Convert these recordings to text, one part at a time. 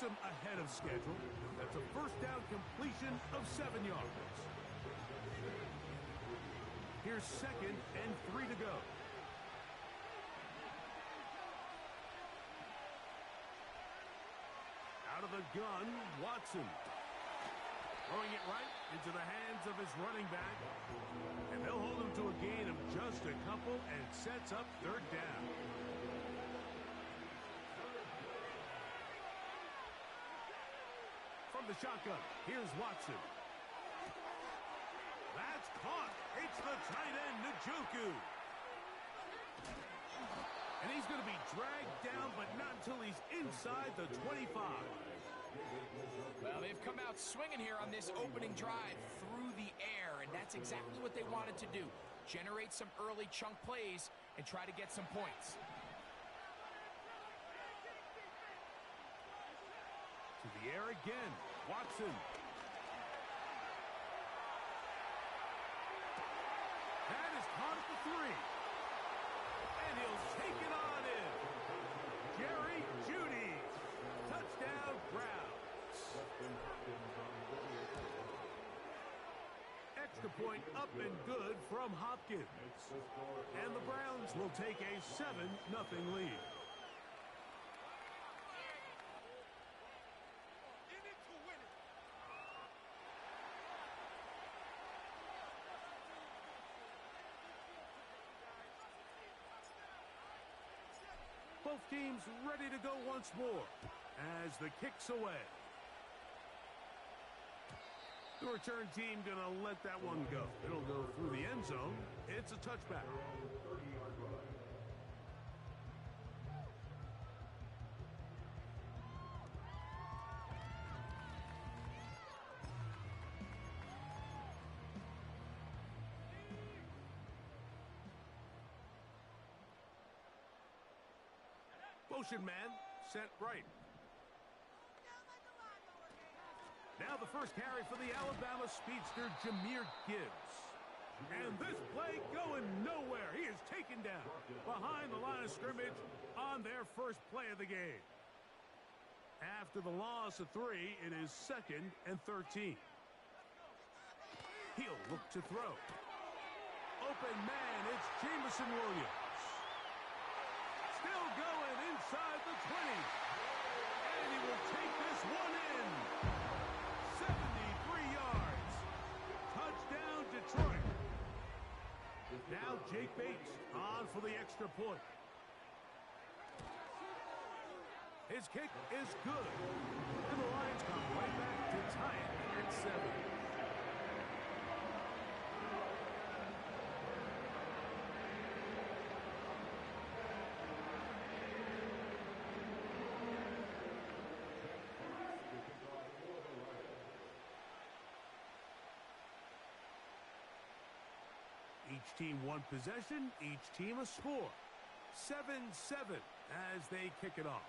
puts him ahead of schedule. That's a first down completion of 7 yards. Here's 2nd and 3 to go. Out of the gun, Watson. Throwing it right into the hands of his running back. And they'll hold him to a gain of just a couple, and it sets up 3rd down. From the shotgun, here's Watson. That's caught. It's the tight end, Njoku. And he's going to be dragged down, but not until he's inside the 25. Well, they've come out swinging here on this opening drive through the air, and that's exactly what they wanted to do. Generate some early chunk plays and try to get some points. To the air again, Watson. That is caught at the 3. And he'll take it on in. Jerry Jeudy. Touchdown, Browns. Extra point up and good from Hopkins. And the Browns will take a 7-0 lead. Both teams ready to go once more as the kick's away. The return team going to let that one go. It'll go through the end zone. It's a touchback. Motion man, sent right. Now the first carry for the Alabama speedster, Jahmyr Gibbs. And this play going nowhere. He is taken down behind the line of scrimmage on their first play of the game. After the loss of 3, it is 2nd and 13. He'll look to throw. Open man, it's Jameson Williams. Still going inside the 20. And he will take this one in. 73 yards. Touchdown, Detroit. Now Jake Bates on for the extra point. His kick is good. And the Lions come right back to tie it at 7. Each team one possession, each team a score. 7-7 as they kick it off.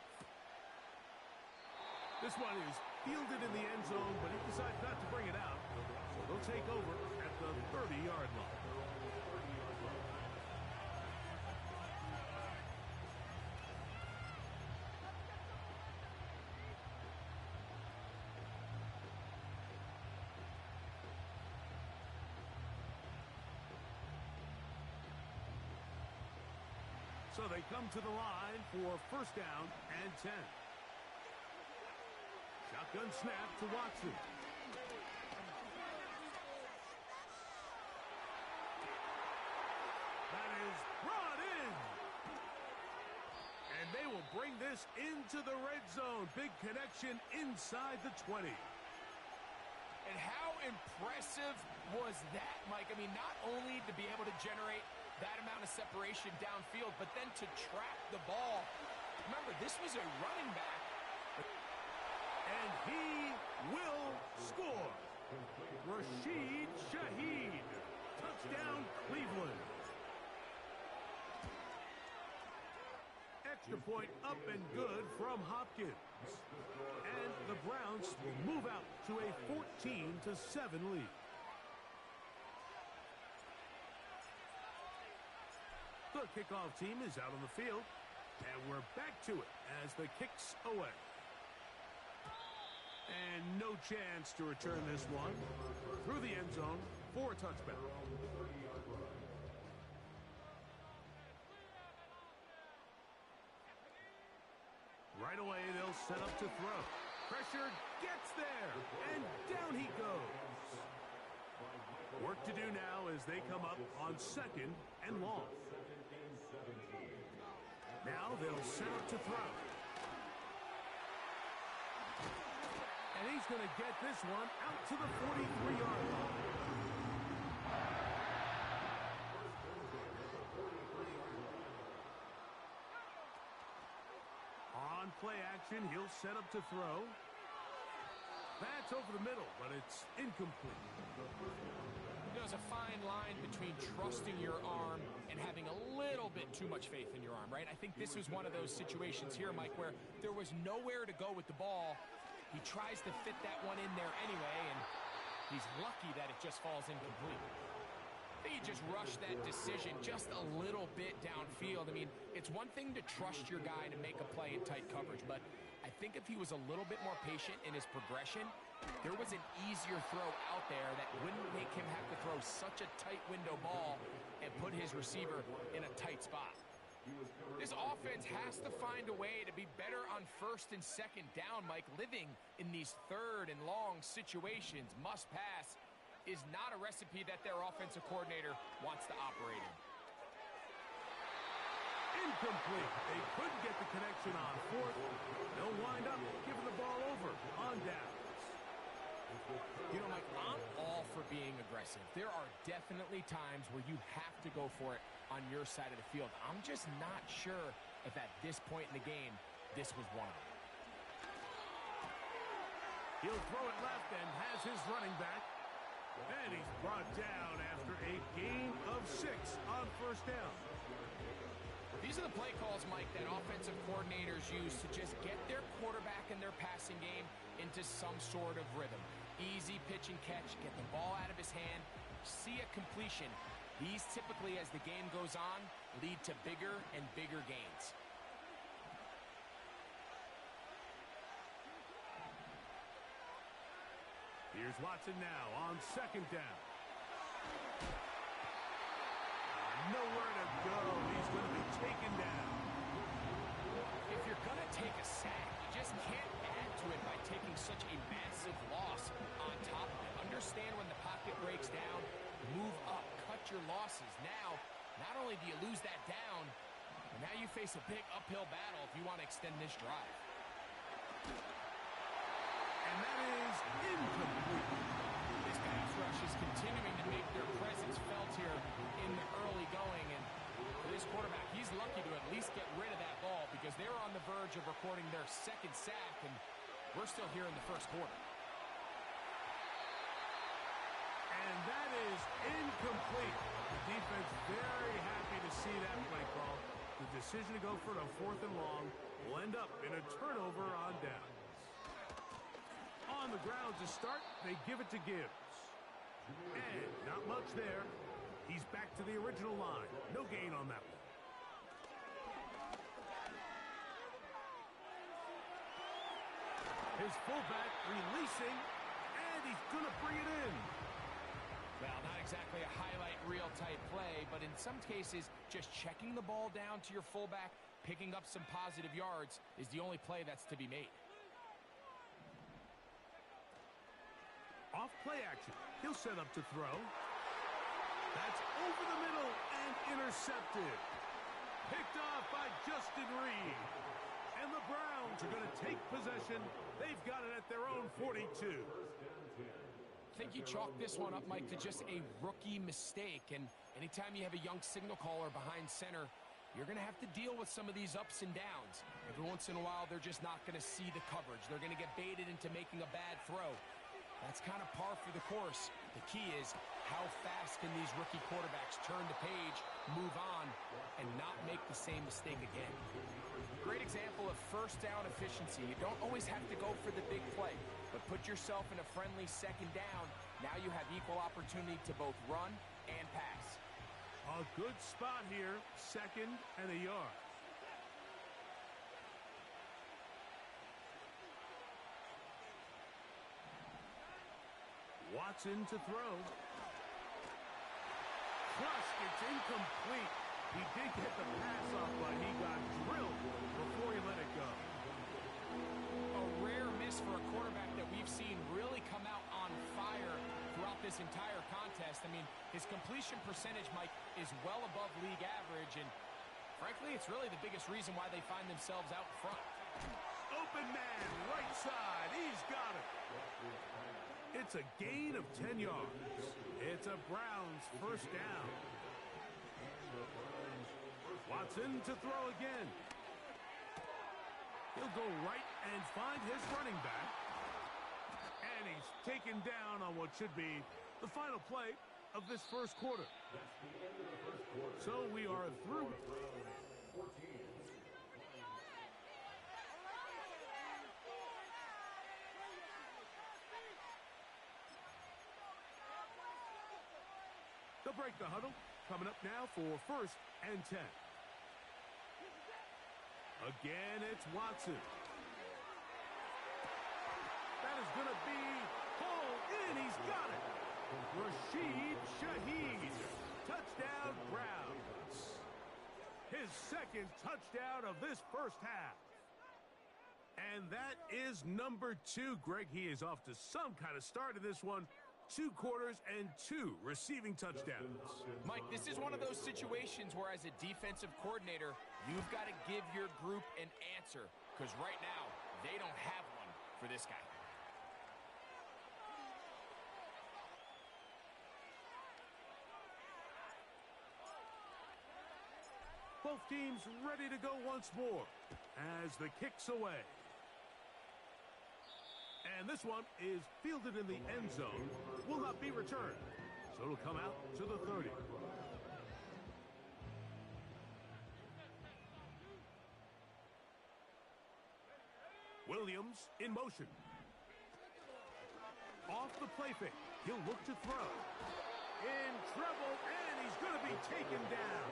This one is fielded in the end zone, but he decides not to bring it out. So they'll take over at the 30-yard line. So they come to the line for first down and 10. Shotgun snap to Watson. That is brought in. And they will bring this into the red zone. Big connection inside the 20. And how impressive was that, Mike? I mean, not only to be able to generate that amount of separation downfield, but then to track the ball. Remember, this was a running back. And he will score. Rashid Shaheed. Touchdown, Cleveland. Extra point up and good from Hopkins. And the Browns will move out to a 14-7 lead. The kickoff team is out on the field, and we're back to it as the kick's away. And no chance to return this one through the end zone for a touchback. Right away, they'll set up to throw. Pressure gets there, and down he goes. Work to do now as they come up on 2nd and long. Now they'll set up to throw. And he's going to get this one out to the 43-yard line. On play action, he'll set up to throw. That's over the middle, but it's incomplete. There's a fine line between trusting your arm and having a little bit too much faith in your arm, right? I think this was one of those situations here, Mike, where there was nowhere to go with the ball. He tries to fit that one in there anyway, and he's lucky that it just falls incomplete. I think he just rushed that decision just a little bit downfield. I mean, it's one thing to trust your guy to make a play in tight coverage, but I think if he was a little bit more patient in his progression, there was an easier throw out there that wouldn't make him have to throw such a tight window ball and put his receiver in a tight spot. This offense has to find a way to be better on 1st and 2nd down, Mike. Living in these 3rd and long situations, must pass, is not a recipe that their offensive coordinator wants to operate in. Incomplete. They couldn't get the connection on 4th. They'll wind up giving the ball over on downs. You know, Mike, I'm all for being aggressive. There are definitely times where you have to go for it on your side of the field. I'm just not sure if at this point in the game, this was one of them. He'll throw it left and has his running back. And he's brought down after a gain of 6 on 1st down. These are the play calls, Mike, that offensive coordinators use to just get their quarterback and their passing game into some sort of rhythm. Easy pitch and catch, get the ball out of his hand, see a completion. These typically, as the game goes on, lead to bigger and bigger gains. Here's Watson now on 2nd down. Nowhere to go. He's going to be taken down. If you're going to take a sack, you just can't add to it by taking such a massive loss on top of it. Understand when the pocket breaks down, move up, cut your losses. Now, not only do you lose that down, but now you face a big uphill battle if you want to extend this drive. And that is incomplete. This pass rush is continuing to make their presence felt here in the early going. And for this quarterback, he's lucky to at least get rid of that ball because they're on the verge of recording their 2nd sack, and we're still here in the 1st quarter. And that is incomplete. The defense very happy to see that play call. The decision to go for it on 4th and long will end up in a turnover on downs. On the ground to start, they give it to Gibbs. And not much there. He's back to the original line. No gain on that one. His fullback releasing, and he's going to bring it in. Well, not exactly a highlight reel type play, but in some cases, just checking the ball down to your fullback, picking up some positive yards is the only play that's to be made. Off play action. He'll set up to throw. That's over the middle and intercepted. Picked off by Justin Reed. And the Browns are going to take possession. They've got it at their own 42. I think you chalk this one up, Mike, to just a rookie mistake. And anytime you have a young signal caller behind center, you're going to have to deal with some of these ups and downs. Every once in a while, they're just not going to see the coverage. They're going to get baited into making a bad throw. That's kind of par for the course. The key is how fast can these rookie quarterbacks turn the page, move on, and not make the same mistake again. Great example of 1st down efficiency. You don't always have to go for the big play, but put yourself in a friendly 2nd down. Now you have equal opportunity to both run and pass. A good spot here, 2nd and a yard. Watson to throw. Crushed, it's incomplete. He did get the pass off, but he got drilled before he let it go. A rare miss for a quarterback that we've seen really come out on fire throughout this entire contest. I mean, his completion percentage, Mike, is well above league average, and frankly, it's really the biggest reason why they find themselves out front. Open man, right side, he's got it. It's a gain of 10 yards. It's a Browns first down. Watson to throw again. He'll go right and find his running back. And he's taken down on what should be the final play of this first quarter. So we are through. They'll break the huddle. Coming up now for 1st and 10. Again, it's Watson. That is going to be pulled in. He's got it. Rashid Shaheed. Touchdown, Browns. His second touchdown of this first half. And that is number 2. Greg, he is off to some kind of start in this one. 2 quarters and 2 receiving touchdowns. Mike, this is one of those situations where as a defensive coordinator, you've got to give your group an answer, because right now, they don't have one for this guy. Both teams ready to go once more as the kick's away. And this one is fielded in the end zone. Will not be returned. So it'll come out to the 30. Williams in motion. Off the play fake. He'll look to throw. In trouble, and he's going to be taken down.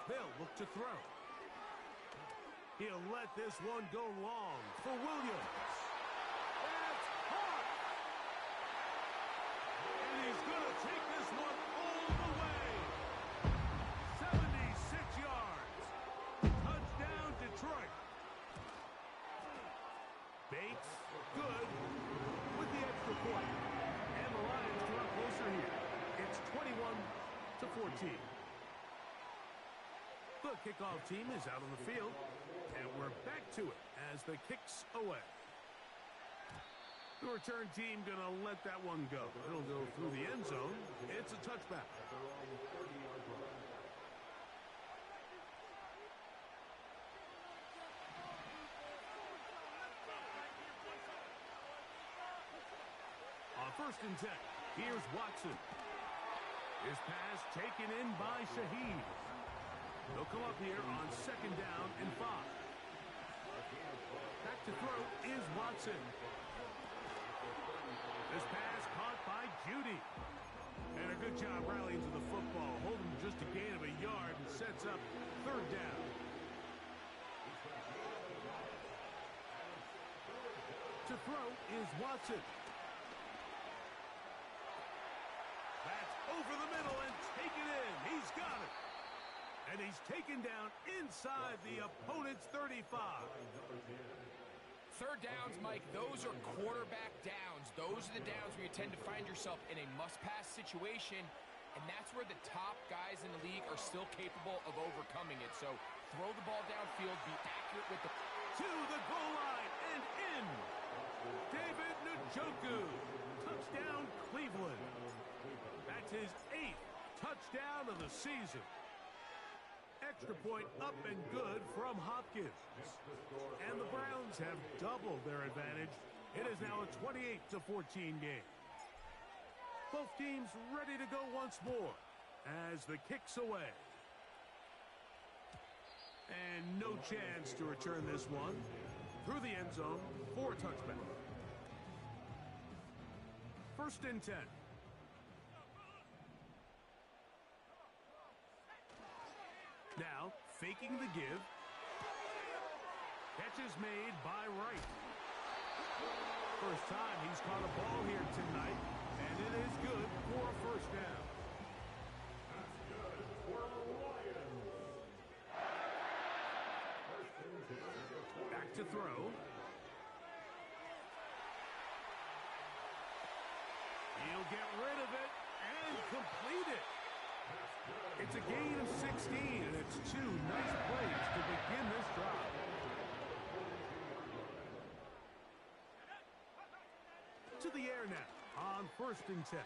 They'll look to throw. He'll let this one go long for Williams. That's caught. And he's going to take this one all the way. 76 yards. Touchdown, Detroit. Bates, good, with the extra point. And the Lions draw closer here. It's 21-14. The kickoff team is out on the field, and we're back to it as the kick's away. The return team going to let that one go. It'll go through the end zone. It's a touchback. On 1st and 10, here's Watson. His pass taken in by Shaheed. They'll come up here on 2nd down and 5. Back to throw is Watson. This pass caught by Judy. And a good job rallying to the football. Holding just a gain of a yard and sets up 3rd down. To throw is Watson. That's over the middle and taken in. He's got it. And he's taken down inside the opponent's 35. 3rd downs, Mike, those are quarterback downs. Those are the downs where you tend to find yourself in a must-pass situation, and that's where the top guys in the league are still capable of overcoming it. So throw the ball downfield, be accurate with the... To the goal line and in. David Njoku. Touchdown, Cleveland. That's his 8th touchdown of the season. Extra point up and good from Hopkins. And the Browns have doubled their advantage. It is now a 28-14 game. Both teams ready to go once more as the kick's away. And no chance to return this one through the end zone for a touchback. 1st and 10. Now, faking the give. Catch is made by Wright. First time he's caught a ball here tonight, and it is good for a first down. Back to throw. He'll get rid of it and complete it. It's a gain of 16, and it's two nice plays to begin this drive. To the air now on 1st and 10.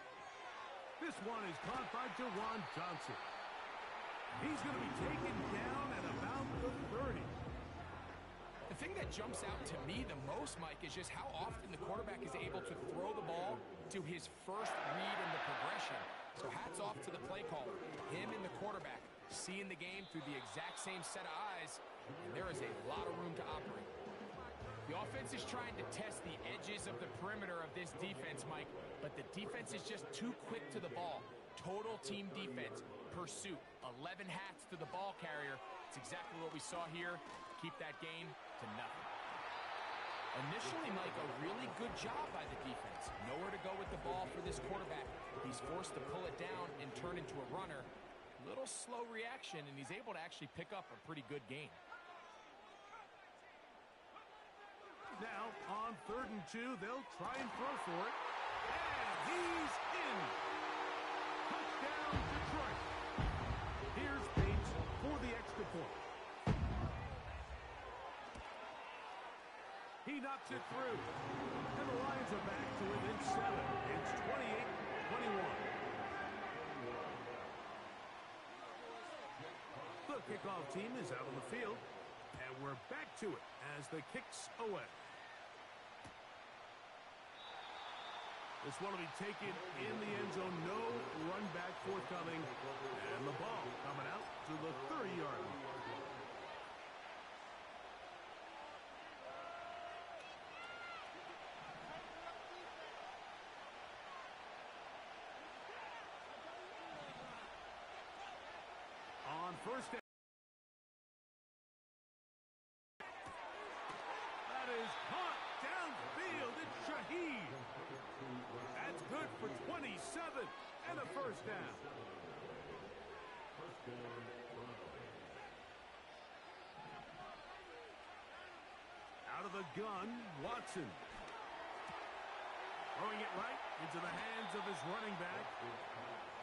This one is caught by Jawan Johnson. He's going to be taken down at about the 30. The thing that jumps out to me the most, Mike, is just how often the quarterback is able to throw the ball to his first read in the progression. So hats off to the play caller. Him and the quarterback seeing the game through the exact same set of eyes, and there is a lot of room to operate. The offense is trying to test the edges of the perimeter of this defense, Mike, but the defense is just too quick to the ball. Total team defense, pursuit, 11 hats to the ball carrier. It's exactly what we saw here. Keep that game to nothing. Initially, Mike, a really good job by the defense. Nowhere to go with the ball for this quarterback. He's forced to pull it down and turn into a runner. Little slow reaction, and he's able to actually pick up a pretty good gain. Now, on 3rd and 2, they'll try and throw for it. And he's in. Touchdown, Detroit. Here's Bates for the extra point. He knocks it through. And the Lions are back to within 7. It's 28-21. The kickoff team is out on the field. And we're back to it as the kick's away. This one will be taken in the end zone. No run back forthcoming. And the ball coming out to the 30-yard line. On 1st down. That is caught downfield. It's Shaheed. That's good for 27 and a first down. Out of the gun, Watson. Throwing it right into the hands of his running back.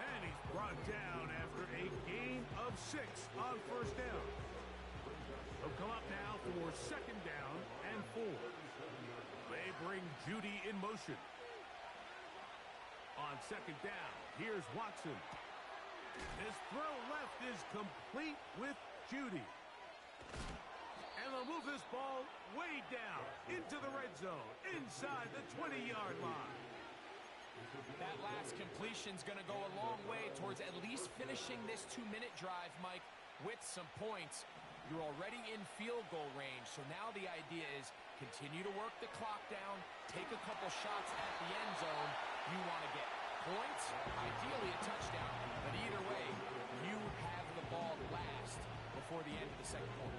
And he's brought down after a gain of 6 on 1st down. He'll come up now for 2nd down and 4. They bring Judy in motion. On 2nd down, here's Watson. His throw left is complete with Judy. And they'll move this ball way down into the red zone, inside the 20-yard line. That last completion's going to go a long way towards at least finishing this 2-minute drive, Mike, with some points. You're already in field goal range, so now the idea is continue to work the clock down, take a couple shots at the end zone. You want to get points, ideally a touchdown, but either way, you have the ball last before the end of the second quarter.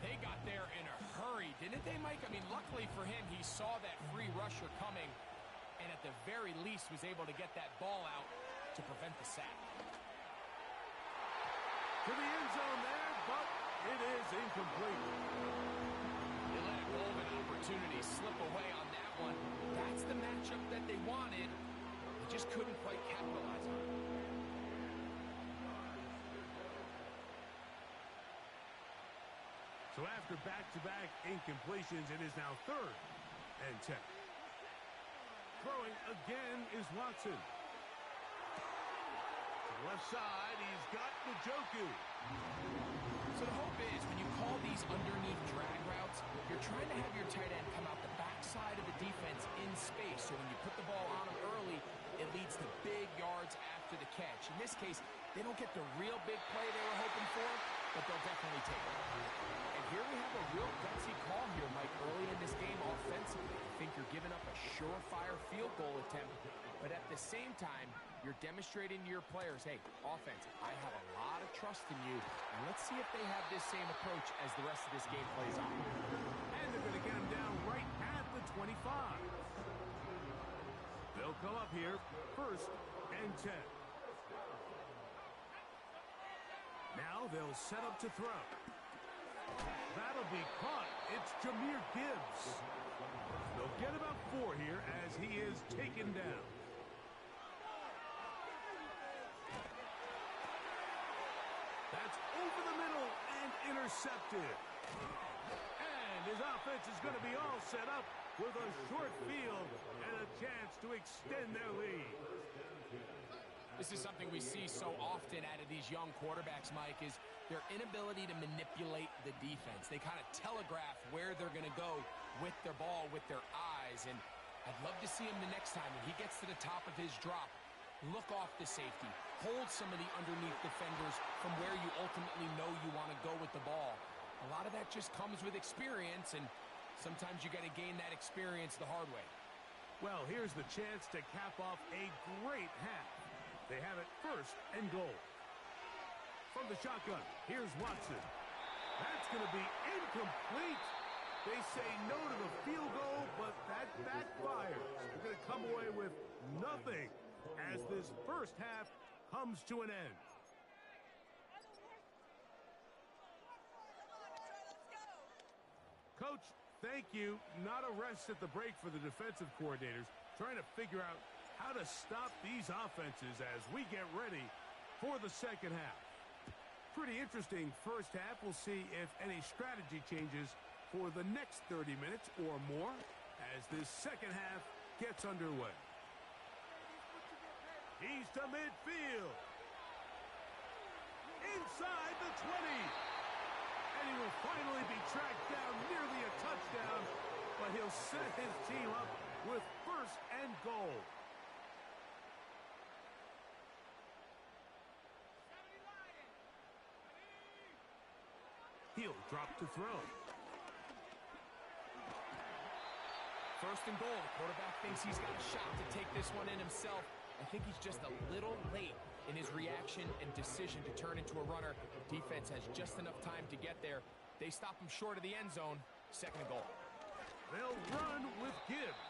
They got there in a hurry, didn't they, Mike? I mean, luckily for him, he saw that free rusher coming, and at the very least was able to get that ball out to prevent the sack. To the end zone there, but it is incomplete. They let a golden opportunity slip away on that one. That's the matchup that they wanted. They just couldn't quite capitalize on it. So after back-to-back incompletions, it is now 3rd and 10. Throwing again is Watson. To the left side, he's got Njoku. So the hope is when you call these underneath drag routes, you're trying to have your tight end come out the backside of the defense in space. So when you put the ball on him early, it leads to big yards after the catch. In this case, they don't get the real big play they were hoping for, but they'll definitely take it. And here we have a real gutsy call here, Mike, early in this game offensively. I think you're giving up a surefire field goal attempt, but at the same time, You're demonstrating to your players, hey, offense, I have a lot of trust in you, and let's see if they have this same approach as the rest of this game plays on. And they're going to get him down right at the 25. They'll come up here, 1st and 10. Now they'll set up to throw. That'll be caught. It's Jahmyr Gibbs. They'll get about 4 here as he is taken down. That's over the middle and intercepted. And his offense is going to be all set up with a short field and a chance to extend their lead. This is something we see so often out of these young quarterbacks, Mike, is their inability to manipulate the defense. They kind of telegraph where they're going to go with their ball, with their eyes. And I'd love to see him the next time when he gets to the top of his drop. Look off the safety. Hold some of the underneath defenders from where you ultimately know you want to go with the ball. A lot of that just comes with experience, and sometimes you got to gain that experience the hard way. Well, here's the chance to cap off a great half. They have it 1st and goal. From the shotgun, here's Watson. That's going to be incomplete. They say no to the field goal, but that backfires. They're going to come away with nothing as this first half comes to an end. Coach, thank you. Not a rest at the break for the defensive coordinators, trying to figure out how to stop these offenses as we get ready for the second half. Pretty interesting first half. We'll see if any strategy changes for the next 30 minutes or more as this second half gets underway. He's to midfield. Inside the 20. And he will finally be tracked down, nearly a touchdown, but he'll set his team up with 1st and goal. He'll drop to throw. 1st and goal. The quarterback thinks he's got a shot to take this one in himself. I think he's just a little late in his reaction and decision to turn into a runner. Defense has just enough time to get there. They stop him short of the end zone. 2nd and goal. They'll run with Gibbs.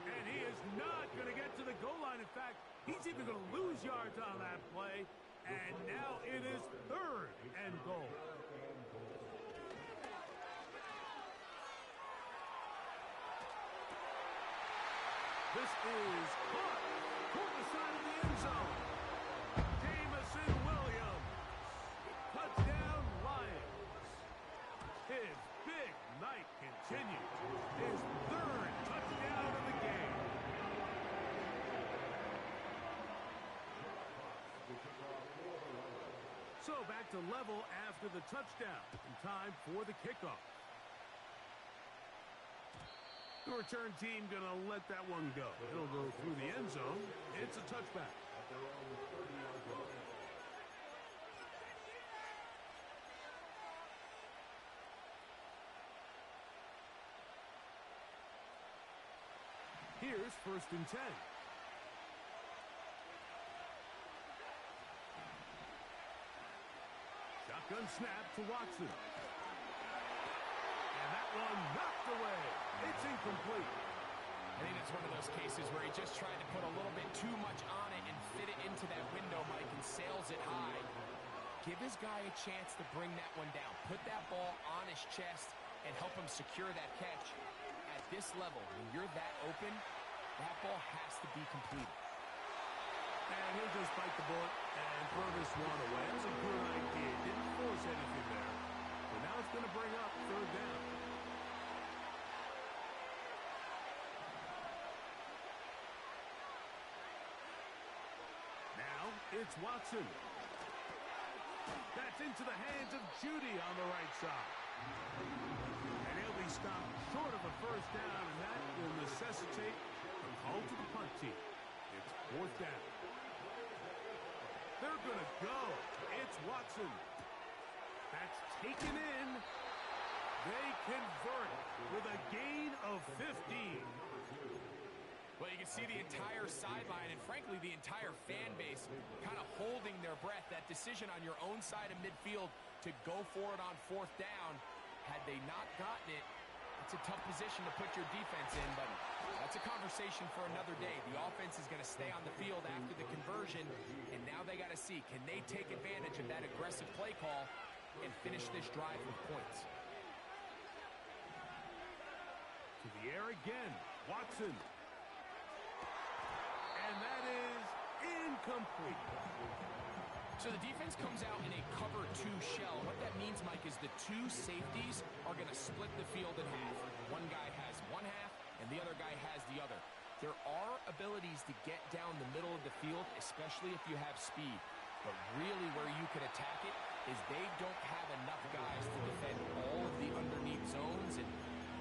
And he is not going to get to the goal line. In fact, he's even going to lose yards on that play. And now it is 3rd and goal. This is caught toward the side of the end zone. Jamison Williams. Touchdown, Lions. His big night continues. His 3rd touchdown of the game. So back to level after the touchdown. In time for the kickoff. The return team going to let that one go. It'll go through the end zone. It's a touchback. Here's 1st and 10. Shotgun snap to Watson. And that one knocked away. It's incomplete. I think it's one of those cases where he just tried to put a little bit too much on it and fit it into that window, Mike, and sails it high. Give his guy a chance to bring that one down. Put that ball on his chest and help him secure that catch. At this level, when you're that open, that ball has to be completed. And he'll just bite the bullet and throw this one away. It was a good idea. Didn't force anything there. But now it's going to bring up 3rd down. Now it's Watson. That's into the hands of Judy on the right side. And he'll be stopped short of a 1st down, and that will necessitate a call to the punt team. It's 4th down. They're going to go. It's Watson. That's taken in. They convert with a gain of 15. Well, you can see the entire sideline and, frankly, the entire fan base kind of holding their breath. That decision on your own side of midfield to go for it on fourth down, had they not gotten it, it's a tough position to put your defense in, but that's a conversation for another day. The offense is going to stay on the field after the conversion, and now they got to see, can they take advantage of that aggressive play call and finish this drive with points? To the air again, Watson. And that is incomplete. So the defense comes out in a cover 2 shell. What that means, Mike, is the 2 safeties are going to split the field in half. One guy has one half, and the other guy has the other. There are abilities to get down the middle of the field, especially if you have speed. But really where you can attack it is they don't have enough guys to defend all of the underneath zones. And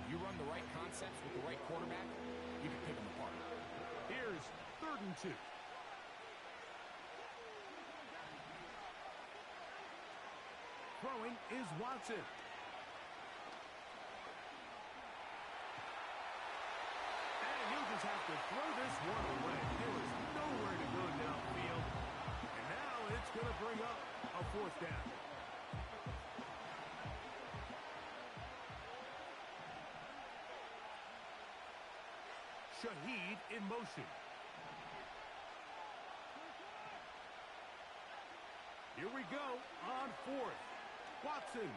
you run the right concepts with the right quarterback, you can pick them apart. Here's 3rd and 2. Throwing is Watson. And he'll just have to throw this one away. There was nowhere to go downfield. And now it's going to bring up a 4th down. Shaheed in motion. Here we go on 4th. Watson. And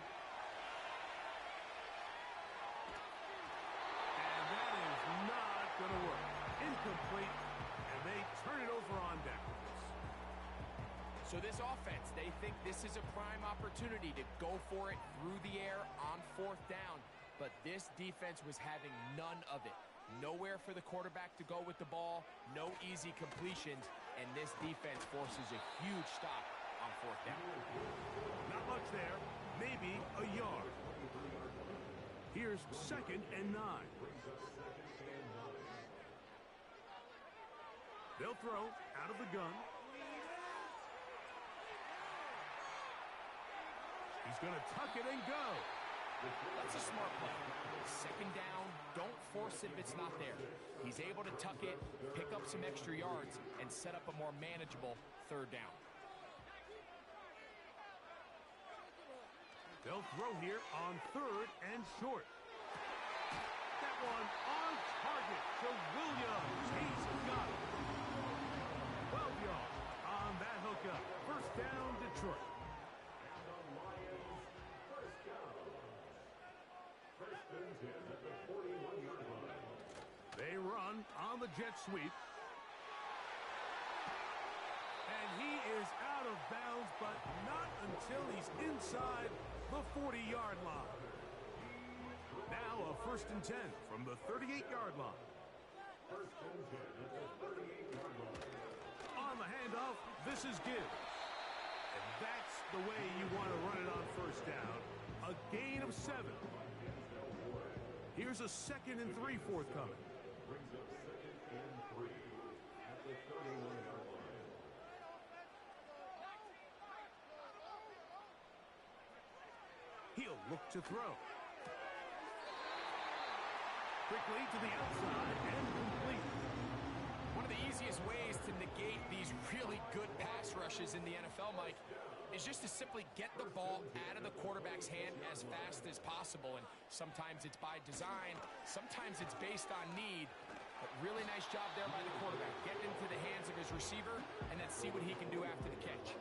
that is not going to work. Incomplete. And they turn it over on downs. So this offense, they think this is a prime opportunity to go for it through the air on 4th down. But this defense was having none of it. Nowhere for the quarterback to go with the ball. No easy completions. And this defense forces a huge stop on 4th down. Not much there. Maybe a yard. Here's 2nd and 9. They'll throw out of the gun. He's going to tuck it and go. That's a smart play. 2nd down, don't force it if it's not there. He's able to tuck it, pick up some extra yards, and set up a more manageable 3rd down. They'll throw here on 3rd and short. That one on target to Williams. He's got it. 12 yards on that hookup. 1st down, Detroit. They run on the jet sweep. And he is out of bounds, but not until he's inside the 40-yard line. Now a 1st and 10 from the 38-yard line. On the handoff, this is Gibbs. And that's the way you want to run it on 1st down. A gain of 7. Here's a 2nd and 3 forthcoming. He'll look to throw. Quickly to the outside and complete. One of the easiest ways to negate these really good pass rushes in the NFL, Mike, is just to simply get the ball out of the quarterback's hand as fast as possible. And sometimes it's by design, sometimes it's based on need. But really nice job there by the quarterback. Getting into the hands of his receiver, and then see what he can do after the catch.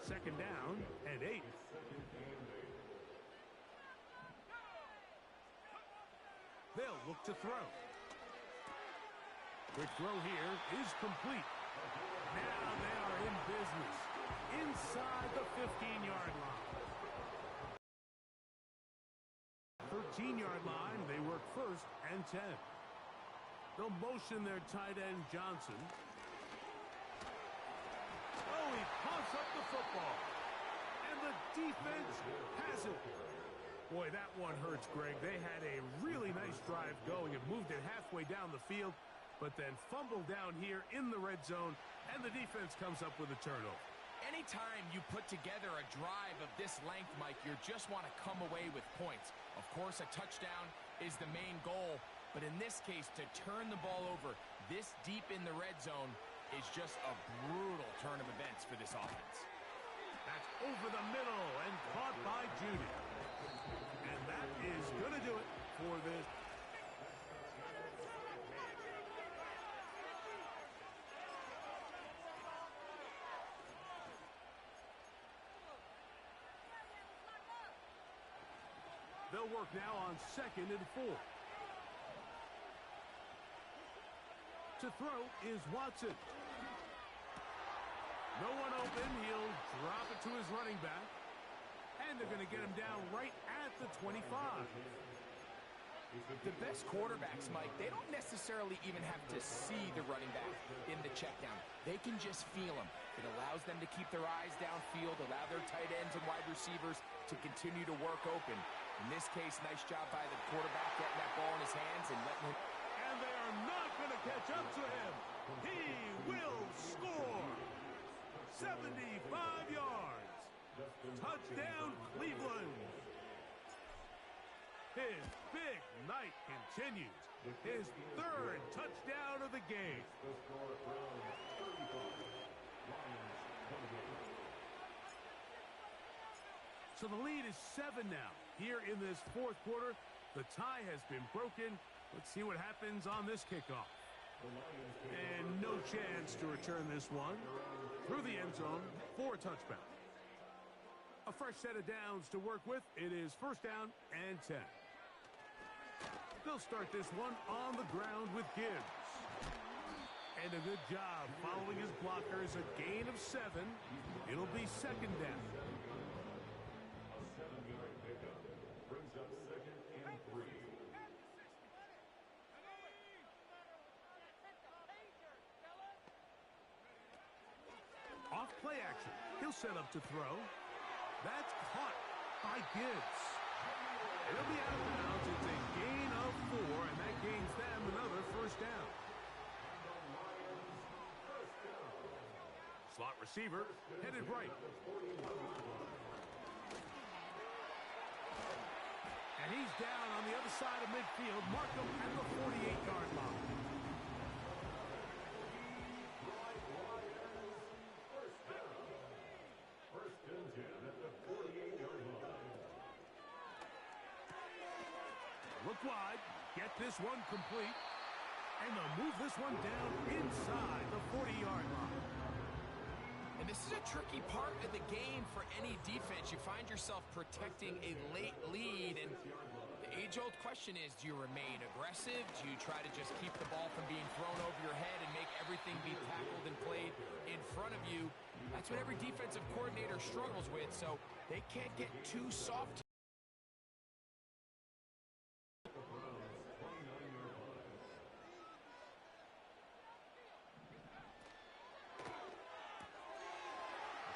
2nd down and 8. They'll look to throw. Quick throw here is complete. Now they are in business inside the 15-yard line. 13-yard line, they work 1st and 10. They'll motion their tight end, Johnson. Oh, he pumps up the football. And the defense has it. Boy, that one hurts, Greg. They had a really nice drive going and moved it halfway down the field, but then fumbled down here in the red zone, and the defense comes up with a turnover. Anytime you put together a drive of this length, Mike, you just want to come away with points. Of course, a touchdown is the main goal, But in this case, to turn the ball over this deep in the red zone is just a brutal turn of events for this offense. That's over the middle and caught by Judy. And that is going to do it for this. They'll work now on 2nd and 4. To throw is Watson. No one open. He'll drop it to his running back. And they're going to get him down right at the 25. The best quarterbacks, Mike, they don't necessarily even have to see the running back in the check down. They can just feel him. It allows them to keep their eyes downfield, allow their tight ends and wide receivers to continue to work open. In this case, nice job by the quarterback getting that ball in his hands and letting him. And they are not going to catch up to him. He will score. 75 yards. Touchdown, Cleveland. His big night continues. His 3rd touchdown of the game. So the lead is 7 now. Here in this 4th quarter, the tie has been broken. Let's see what happens on this kickoff. And no chance to return this one. Through the end zone for a touchback. A fresh set of downs to work with. It is 1st down and 10. They'll start this one on the ground with Gibbs. And a good job following his blockers. A gain of 7. It'll be 2nd down. Off play action. He'll set up to throw. That's caught by Gibbs. It'll be out of bounds. It's a gain of 4, and that gains them another 1st down. Slot receiver headed right. And he's down on the other side of midfield. Mark him at the 48-yard line. Look wide, get this one complete, and they'll move this one down inside the 40-yard line. And this is a tricky part of the game for any defense. You find yourself protecting a late lead, and the age-old question is, do you remain aggressive? Do you try to just keep the ball from being thrown over your head and make everything be tackled and played in front of you? That's what every defensive coordinator struggles with, so they can't get too soft.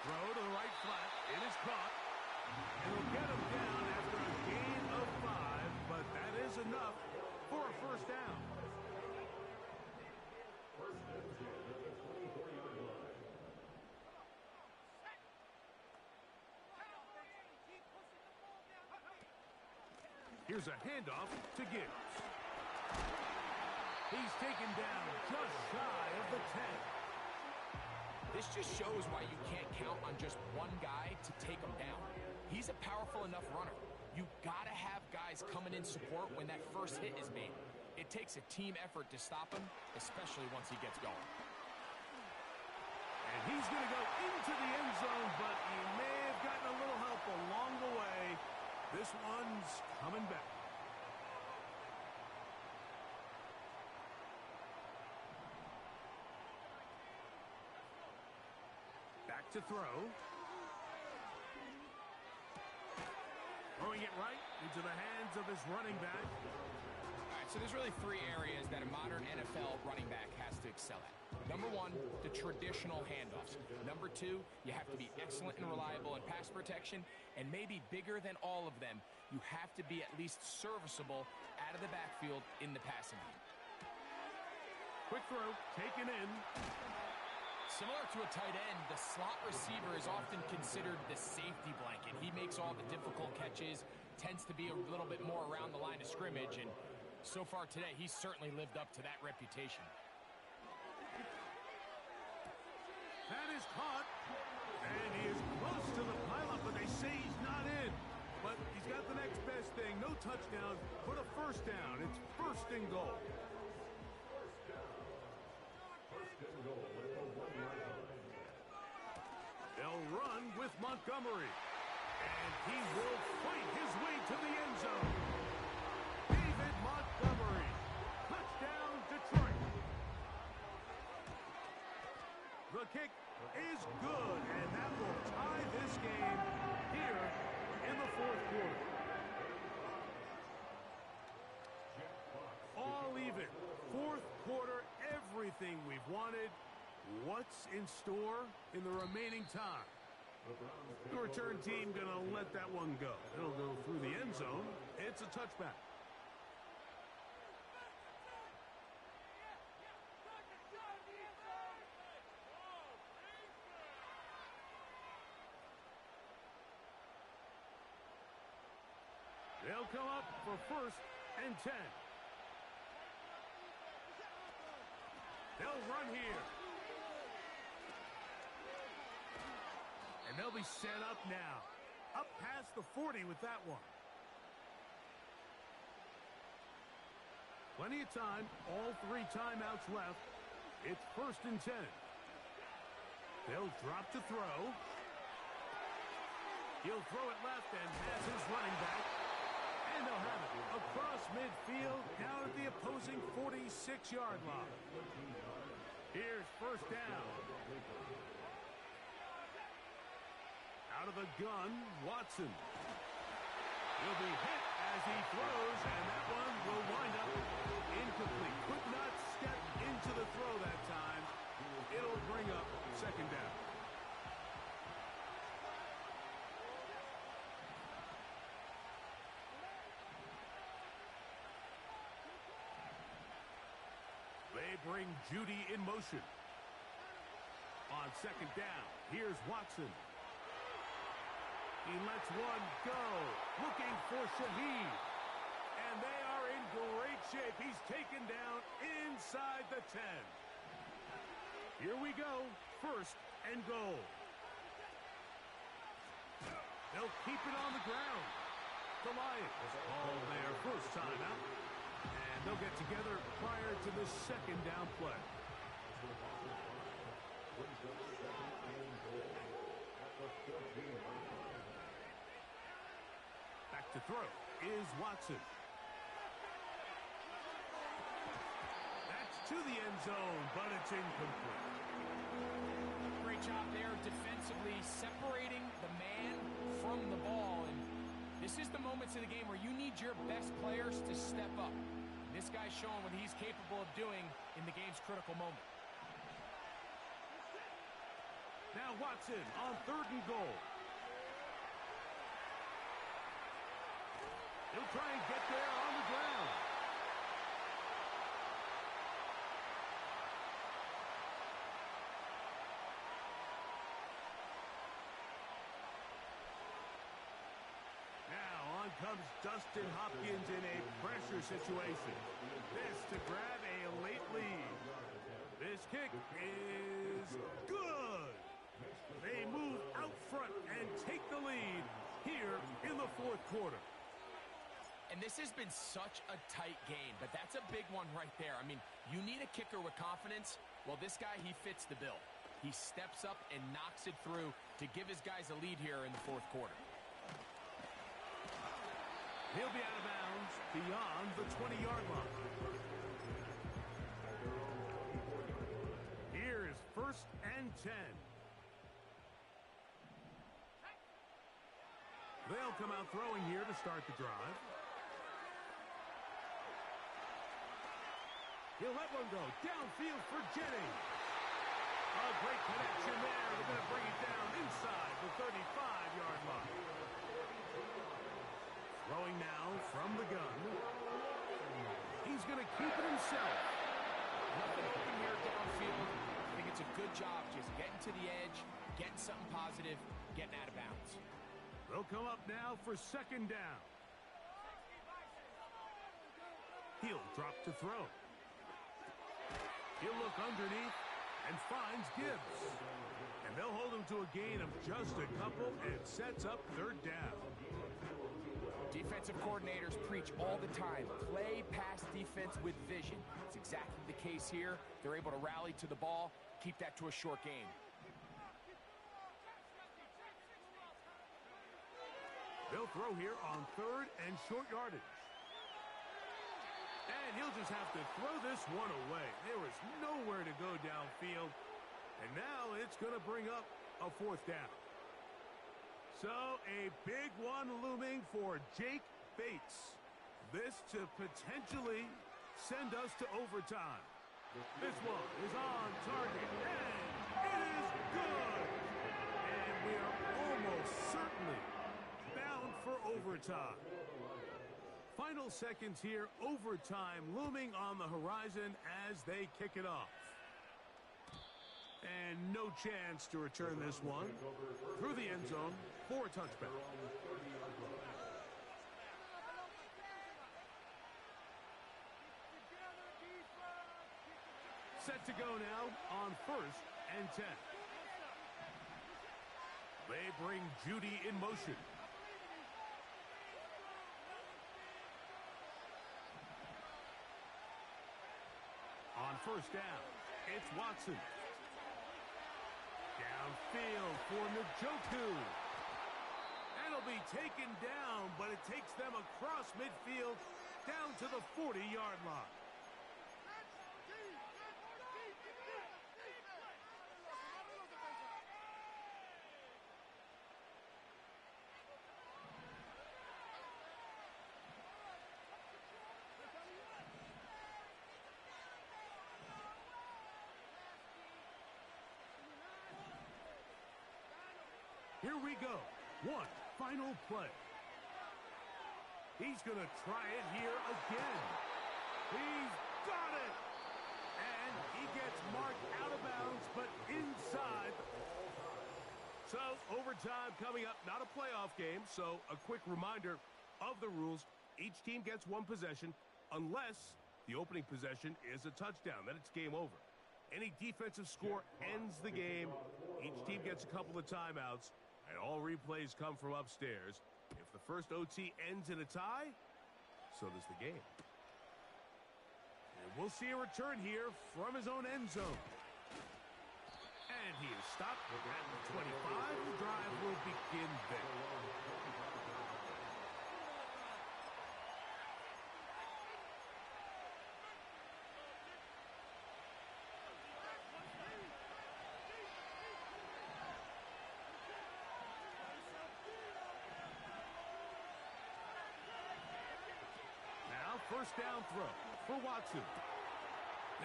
Throw to the right flat. It is caught. It'll get him down after a gain of 5, but that is enough for a 1st down. Here's a handoff to Gibbs. He's taken down just shy of the 10. This just shows why you can't count on just one guy to take him down. He's a powerful enough runner. You gotta have guys coming in support when that first hit is made. It takes a team effort to stop him, especially once he gets going. And he's gonna go into the end zone, but he may have gotten a little help along the way. This one's coming back. Back to throw. Throwing it right into the hands of his running back. All right, so there's really 3 areas that a modern NFL running back has to excel at. Number 1, the traditional handoffs. Number 2, you have to be excellent and reliable in pass protection. And maybe bigger than all of them, you have to be at least serviceable out of the backfield in the passing game. Quick throw, taken in. Similar to a tight end, the slot receiver is often considered the safety blanket. He makes all the difficult catches, tends to be a little bit more around the line of scrimmage, and So far today, he's certainly lived up to that reputation. That is caught. And he is close to the pilot, but they say he's not in. But he's got the next best thing. No touchdown, but a first down. It's first and goal. They'll run with Montgomery. And he will fight his way to the end zone. David Montgomery. Touchdown, Detroit. The kick is good, and that will tie this game here in the fourth quarter. All even. Fourth quarter, everything we've wanted. What's in store in the remaining time? The return team going to let that one go. It'll go through the end zone. It's a touchback. They'll come up for first and 10. They'll run here. And they'll be set up now. Up past the 40 with that one. Plenty of time. All 3 timeouts left. It's first and 10. They'll drop to throw. He'll throw it left and has his running back. And they'll have it across midfield down at the opposing 46-yard line. Here's first down. Out of the gun, Watson. He'll be hit as he throws, and that one will wind up incomplete. Could not step into the throw that time. It'll bring up second down. They bring Judy in motion. On second down, here's Watson. He lets one go, looking for Shaheed. And they are in great shape. He's taken down inside the 10. Here we go, first and goal. They'll keep it on the ground. The Lions call their first timeout. And they'll get together prior to the second down play. Back to throw is Watson. That's to the end zone, but it's incomplete. Great job there defensively, separating the man from the ball. And this is the moments of the game where you need your best players to step up. And this guy's showing what he's capable of doing in the game's critical moment. Now Watson on third and goal. He'll try and get there on the ground. Now on comes Dustin Hopkins in a pressure situation. This to grab a late lead. This kick is good. They move out front and take the lead here in the fourth quarter. And this has been such a tight game, but that's a big one right there. I mean, you need a kicker with confidence. Well, this guy, he fits the bill. He steps up and knocks it through to give his guys a lead here in the fourth quarter. He'll be out of bounds beyond the 20-yard line. Here's first and 10. They'll come out throwing here to start the drive. He'll let one go downfield for Jennings. A great connection there. They're going to bring it down inside the 35-yard line. Throwing now from the gun. He's going to keep it himself. Nothing open here downfield. I think it's a good job just getting to the edge, getting something positive, getting out of bounds. They'll come up now for second down. He'll drop to throw. He'll look underneath and finds Gibbs. And they'll hold him to a gain of just a couple and sets up third down. Defensive coordinators preach all the time, play pass defense with vision. It's exactly the case here. They're able to rally to the ball, keep that to a short game. They'll throw here on third and short yardage. And he'll just have to throw this one away. There is nowhere to go downfield. And now it's going to bring up a fourth down. So a big one looming for Jake Bates. This to potentially send us to overtime. This one is on target, and it is good. And we are almost certainly bound for overtime. Final seconds here, overtime looming on the horizon as they kick it off. And no chance to return this one through the end zone for a touchback. Set to go now on 1st and 10. They bring Judy in motion. On 1st down, it's Watson. Downfield for Njoku. And it'll be taken down, but it takes them across midfield down to the 40-yard line. Here we go. One final play. He's going to try it here again. He's got it. And he gets marked out of bounds, but inside. So, overtime coming up. Not a playoff game, so a quick reminder of the rules. Each team gets one possession unless the opening possession is a touchdown. Then it's game over. Any defensive score ends the game. Each team gets a couple of timeouts. And all replays come from upstairs. If the first OT ends in a tie, so does the game. And we'll see a return here from his own end zone. And he is stopped at the 25. The drive will begin there. First down throw for Watson.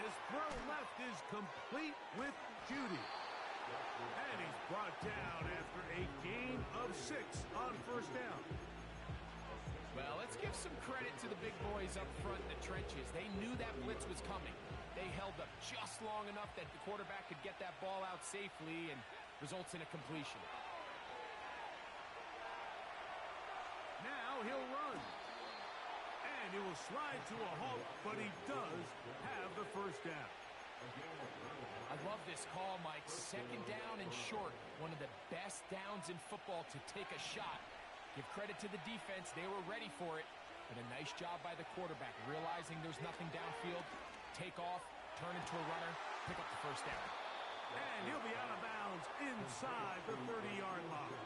This throw left is complete with Judy. And he's brought down after a gain of 6 on 1st down. Well, let's give some credit to the big boys up front in the trenches. They knew that blitz was coming. They held up just long enough that the quarterback could get that ball out safely and results in a completion. Now he'll run. And he will slide to a halt, but he does have the first down. I love this call, Mike. 2nd down and short. One of the best downs in football to take a shot. Give credit to the defense. They were ready for it. But a nice job by the quarterback, realizing there's nothing downfield. Take off, turn into a runner, pick up the first down. And he'll be out of bounds inside the 30-yard line.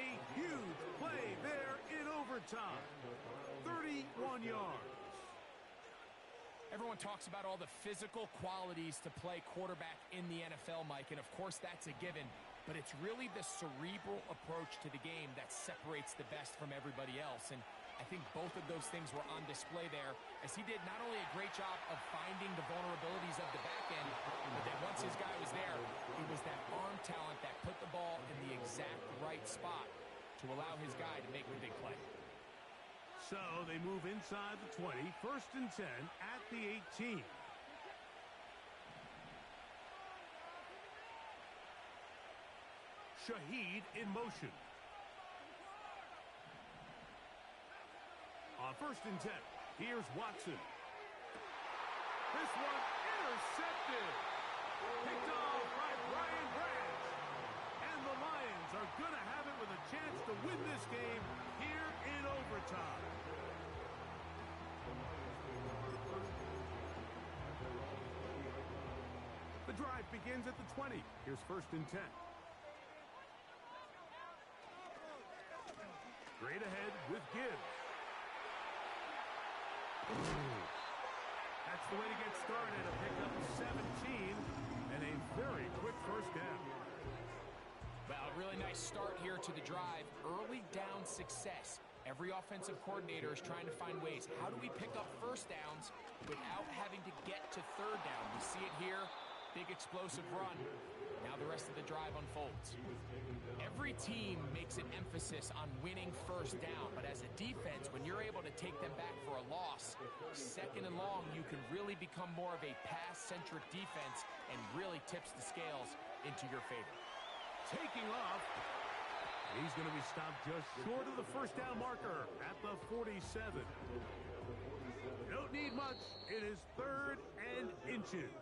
A huge play there in overtime. 31 yards. Everyone talks about all the physical qualities to play quarterback in the NFL, Mike, and of course that's a given, but it's really the cerebral approach to the game that separates the best from everybody else, and I think both of those things were on display there, as he did not only a great job of finding the vulnerabilities of the back end, but then once his guy was there, it was that arm talent that put the ball in the exact right spot to allow his guy to make the big play. So they move inside the 20, 1st and 10 at the 18. Shaheed in motion. On 1st and 10, Here's Watson. This one intercepted. Picked off by Brian Branch. And the Lions are going to have it with a chance to win this game here in overtime. The drive begins at the 20. Here's 1st and 10. Straight ahead with Gibbs. That's the way to get started. A pickup 17 and a very quick 1st down. Well, a really nice start here to the drive. Early down success. Every offensive coordinator is trying to find ways. How do we pick up 1st downs without having to get to 3rd down? We see it here. Big explosive run. Now the rest of the drive unfolds. Every team makes an emphasis on winning 1st down, but as a defense, when you're able to take them back for a loss, 2nd and long, you can really become more of a pass-centric defense and really tips the scales into your favor. Taking off. He's going to be stopped just short of the 1st down marker at the 47. Don't need much. It is 3rd and inches.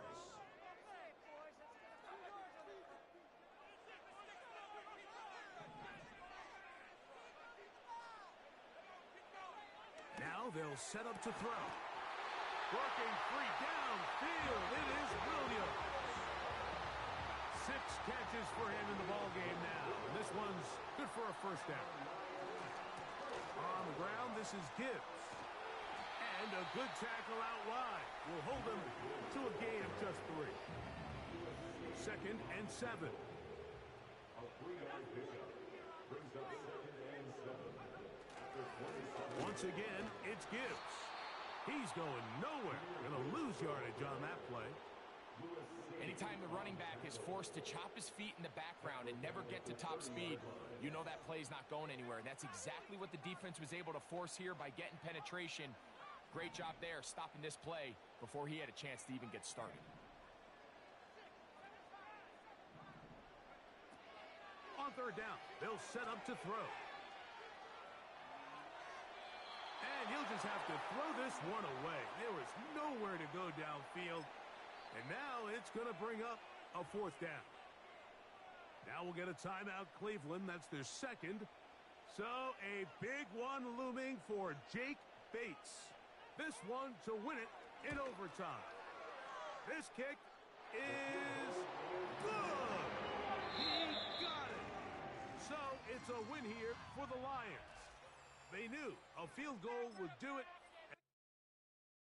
Now they'll set up to throw. Working free downfield. It is Williams. 6 catches for him in the ballgame now. This one's good for a 1st down. On the ground, this is Gibbs. And a good tackle out wide will hold them to a gain of just 3. 2nd and 7. Once again, it's Gibbs. He's going nowhere. Going to lose yardage on that play. Anytime the running back is forced to chop his feet in the background and never get to top speed, you know that play's not going anywhere. And that's exactly what the defense was able to force here by getting penetration. Great job there, stopping this play before he had a chance to even get started. On 3rd down, they'll set up to throw. And he'll just have to throw this one away. There was nowhere to go downfield. And now it's going to bring up a 4th down. Now we'll get a timeout, Cleveland. That's their 2nd. So a big one looming for Jake Bates. This one to win it in overtime. This kick is good. He got it. So it's a win here for the Lions. They knew a field goal would do it